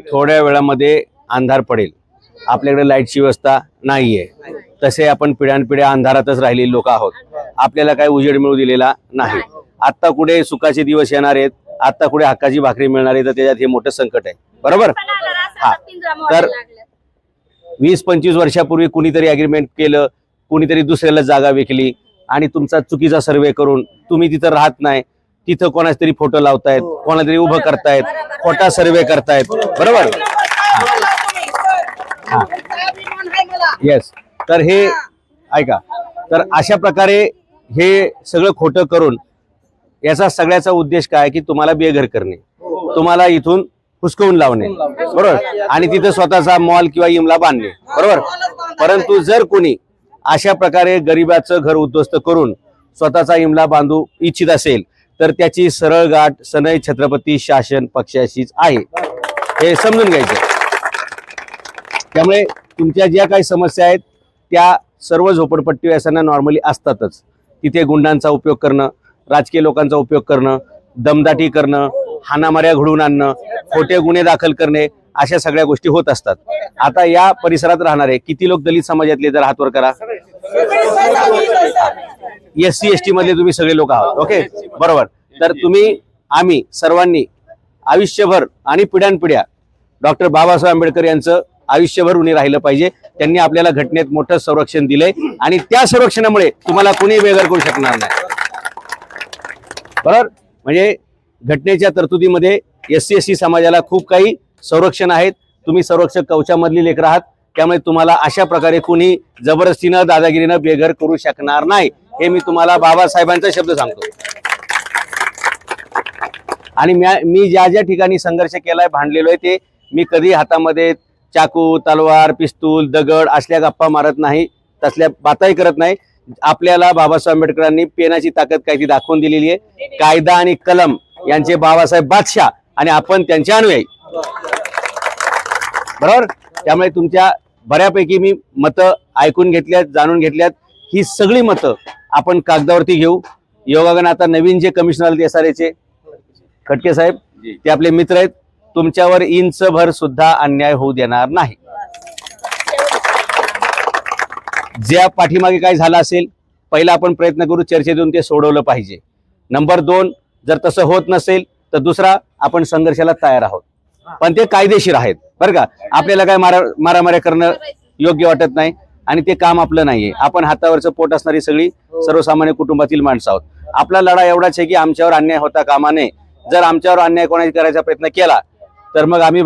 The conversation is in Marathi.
थोड्या वेळामध्ये अंधार पडेल, आपल्याकडे लाईटची व्यवस्था नाहीये, तसे आपण पिढ्यानपिढ्या अंधारातच राहिलेले लोक आहोत, आपल्याला काही उजेड मिळू दिलेला नाही। आता कुठे सुखाचे दिवस येणार आहेत, आता कुठे हक्काची भाकरी मिळणार आहे, तर त्याच्यात हे मोठं संकट आहे, बरोबर। हा, तर 20-25 वर्षापूर्वी कुणीतरी अग्रीमेंट केलं, कुणीतरी दुसऱ्याला जागा विकली आणि तुमचा चुकीचा सर्वे करून तुम्ही तिथं राहत नाही, तिथं कोणाच तरी फोटो लावतायत, कोणातरी उभं करतायत, खोटा सर्वे करतायत, बरोबर। येस, तर हे ऐका, तर अशा प्रकारे हे सगळं खोटं करून याचा सगळ्याचा उद्देश काय की तुम्हाला बेघर करणे, तुम्हाला इथून हुसकवून लावणे, बरोबर, आणि तिथे स्वतःचा मॉल किंवा इमला बांधणे, बरोबर। परंतु जर कोणी अशा प्रकारे गरिबाचं घर उद्ध्वस्त करून स्वतःचा इमला बांधू इच्छित असेल तर त्याची सरळ गाठ सनई छत्रपती शासन पक्षाशीच आहे, हे समजून घ्यायचं। त्यामुळे तुमच्या ज्या काही समस्या आहेत त्या सर्व झोपडपट्टीवासियांना नॉर्मली असतातच, तिथे गुंडांचा उपयोग करणं, राजकीय लोकांचा उपयोग करणं, दमदाटी करणं, हाणामाऱ्या घडवून आणणं, खोटे गुन्हे दाखल करणे, अशा सगळ्या गोष्टी होत असतात। आता या परिसरात राहणारे किती लोक दलित समाजातले जर हात वर करा, SC ST मधले तुम्ही सगळे लोक आहात, ओके, बरोबर। तर तुम्ही आम्ही सर्वांनी आयुष्यभर आणि पिढ्यानपिढ्या डॉक्टर बाबासाहेब आंबेडकर यांचं आयुष्यभर ऋणी राहिलं पाहिजे। त्यांनी आपल्याला घटनेत मोठं संरक्षण दिलंय आणि त्या संरक्षणामुळे तुम्हाला कोणी बेघर करू शकणार नाही, बरोबर। म्हणजे घटनेच्या तरतुदीमध्ये SC ST समाजाला खूप काही संरक्षण आहेत, तुम्ही संरक्षक कवचामधली लेकर आहात, त्यामुळे तुम्हाला अशा प्रकारे कुणी जबरदस्तीनं दादागिरीनं बेघर करू शकणार नाही, हे मी तुम्हाला बाबासाहेबांचा शब्द सांगतो। आणि मी ज्या ज्या ठिकाणी संघर्ष केलाय, भांडलेलो आहे, ते मी कधी हातामध्ये चाकू, तलवार, पिस्तूल, दगड असल्या गप्पा मारत नाही, तसल्या बाताही करत नाही। आपल्याला बाबासाहेब आंबेडकरांनी पेनाची ताकद काय ती दाखवून दिलेली आहे, कायदा आणि कलम यांचे बाबासाहेब बादशाह आणि आपण त्यांचे अनुयायी, बरोबर। त्यामुळे तुमच्या बऱ्यापैकी मी मतं ऐकून घेतल्यात, जाणून घेतल्यात, ही सगळी मतं आपण कागदावरती घेऊ। योगायोगाने आता नवीन जे कमिशनर SRAचे खटके साहेब, ते आपले मित्र आहेत, तुमच्यावर इंचभर सुद्धा अन्याय होऊ देणार नाही। ज्या पाठीमागे काय झालं असेल, पहिला आपण प्रयत्न करू चर्चेतून ते सोडवलं पाहिजे। नंबर 2, जर तसं होत नसेल तर दुसरा, आपण संघर्षाला तयार आहोत, पण ते कायदेशीर आहेत, बरं का। आपल्याला काय मारामाऱ्या करणं योग्य वाटत नाही आणि ते काम आपलं नाहीये। आपण हातावरचं पोट असणारी सगळी सर्वसामान्य कुटुंबातील माणसं आहोत। आपला लढा एवढाच आहे की आमच्यावर अन्याय होता कामा नये। जर आमच्यावर अन्याय कोणाची करायचा प्रयत्न केला तर मग आम्ही